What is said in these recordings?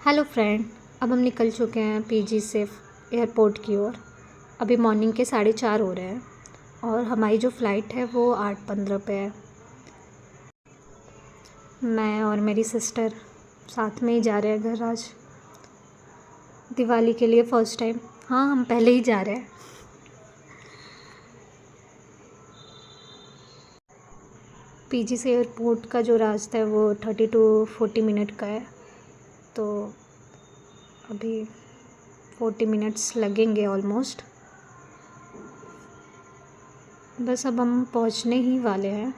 Hello friend. अब हम निकल चुके हैं पीजी से एयरपोर्ट की ओर। अभी मॉर्निंग के 4:30 हो रहे हैं और हमारी जो फ़्लाइट है वो 8:15 पे है। मैं और मेरी सिस्टर साथ में ही जा रहे हैं घर आज दिवाली के लिए फ़र्स्ट टाइम। हाँ, हम पहले ही जा रहे हैं। पीजी से एयरपोर्ट का जो रास्ता है वो 30 to 40 मिनट का है, तो अभी 40 मिनट्स लगेंगे ऑलमोस्ट। बस अब हम पहुंचने ही वाले हैं।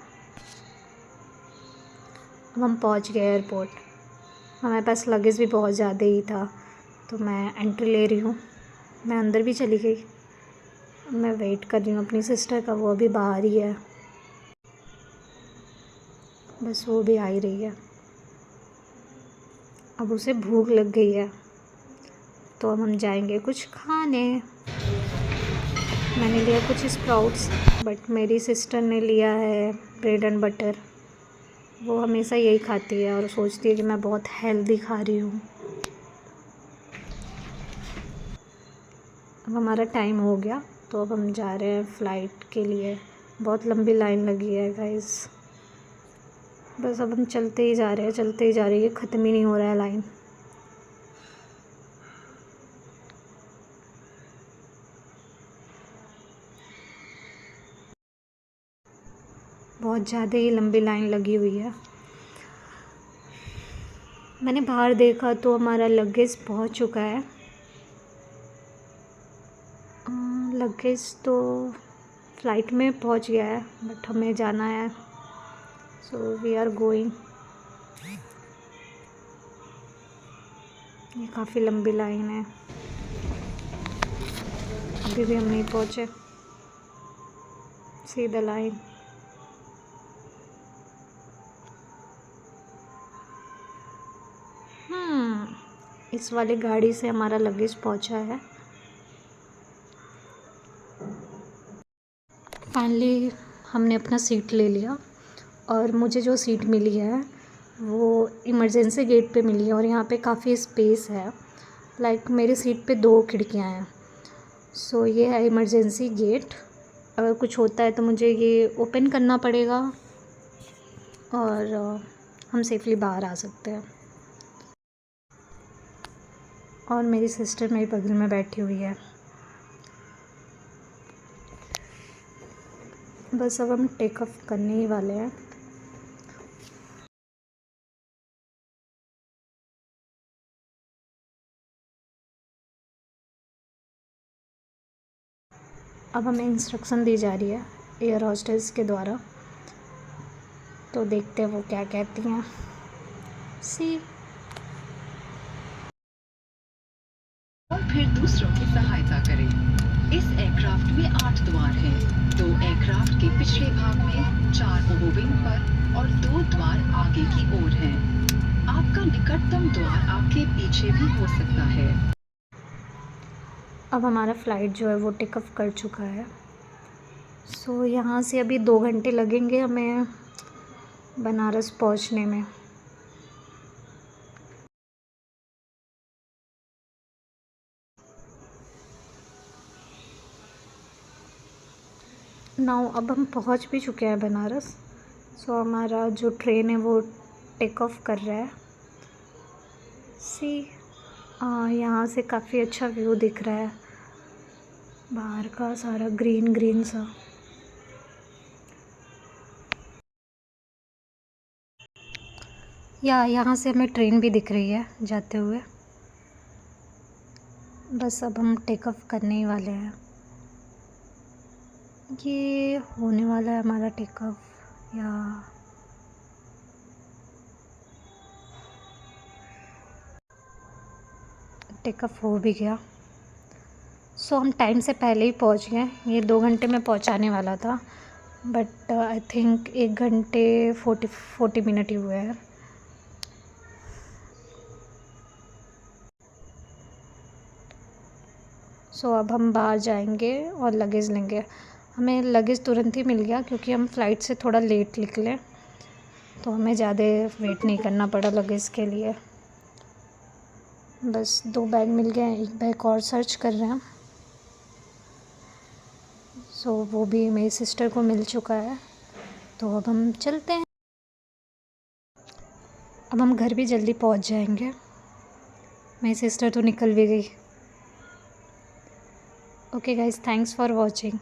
अब हम पहुंच गए एयरपोर्ट। हमारे पास लगेज भी बहुत ज़्यादा ही था, तो मैं एंट्री ले रही हूँ। मैं अंदर भी चली गई। मैं वेट कर रही हूँ अपनी सिस्टर का, वो अभी बाहर ही है। बस वो भी आ ही रही है। अब उसे भूख लग गई है, तो अब हम जाएंगे कुछ खाने। मैंने लिया कुछ स्प्राउट्स, बट मेरी सिस्टर ने लिया है ब्रेड एंड बटर। वो हमेशा यही खाती है और सोचती है कि मैं बहुत हेल्दी खा रही हूँ। अब हमारा टाइम हो गया, तो अब हम जा रहे हैं फ़्लाइट के लिए। बहुत लंबी लाइन लगी है गाइस। बस अब हम चलते ही जा रहे हैं, चलते ही जा रही है, ख़त्म ही नहीं हो रहा है लाइन। बहुत ज़्यादा ही लंबी लाइन लगी हुई है। मैंने बाहर देखा तो हमारा लगेज पहुंच चुका है। लगेज तो फ़्लाइट में पहुंच गया है, बट हमें जाना है, सो वी आर गोइंग। ये काफ़ी लंबी लाइन है, अभी भी हम नहीं पहुंचे। See the line. इस वाली गाड़ी से हमारा लगेज पहुंचा है। फाइनली हमने अपना सीट ले लिया, और मुझे जो सीट मिली है वो इमरजेंसी गेट पे मिली है, और यहाँ पे काफ़ी स्पेस है। लाइक मेरी सीट पे 2 खिड़कियाँ हैं। सो ये है इमरजेंसी गेट। अगर कुछ होता है तो मुझे ये ओपन करना पड़ेगा और हम सेफली बाहर आ सकते हैं। और मेरी सिस्टर मेरे बगल में बैठी हुई है। बस अब हम टेक ऑफ करने ही वाले हैं। अब हमें इंस्ट्रक्शन दी जा रही है एयर होस्टेस के द्वारा, तो देखते हैं वो क्या कहती हैं। सी। और फिर दूसरों की सहायता करें। इस एयरक्राफ्ट में 8 द्वार हैं। 2 एयरक्राफ्ट के पिछले भाग में, 4 ओवरविंग पर और 2 द्वार आगे की ओर हैं। आपका निकटतम द्वार आपके पीछे भी हो सकता है। अब हमारा फ़्लाइट जो है वो टेक ऑफ कर चुका है। सो यहाँ से अभी 2 घंटे लगेंगे हमें बनारस पहुँचने में। नाउ अब हम पहुँच भी चुके हैं बनारस। सो हमारा जो ट्रेन है वो टेक ऑफ कर रहा है। सी, यहाँ से काफ़ी अच्छा व्यू दिख रहा है, बाहर का सारा ग्रीन ग्रीन सा। यहाँ से हमें ट्रेन भी दिख रही है जाते हुए। बस अब हम टेक ऑफ करने ही वाले हैं। ये होने वाला है हमारा टेक ऑफ, या टेक ऑफ हो भी गया। सो हम टाइम से पहले ही पहुंच गए। ये 2 घंटे में पहुंचाने वाला था, बट आई थिंक 1 घंटे 40 मिनट ही हुए हैं। सो अब हम बाहर जाएंगे और लगेज लेंगे। हमें लगेज तुरंत ही मिल गया, क्योंकि हम फ़्लाइट से थोड़ा लेट निकले, तो हमें ज़्यादा वेट नहीं करना पड़ा लगेज के लिए। बस 2 बैग मिल गए हैं, 1 बैग और सर्च कर रहे हैं। सो वो भी मेरी सिस्टर को मिल चुका है, तो अब हम चलते हैं। अब हम घर भी जल्दी पहुंच जाएंगे। मेरी सिस्टर तो निकल भी गई। Okay guys, thanks for watching.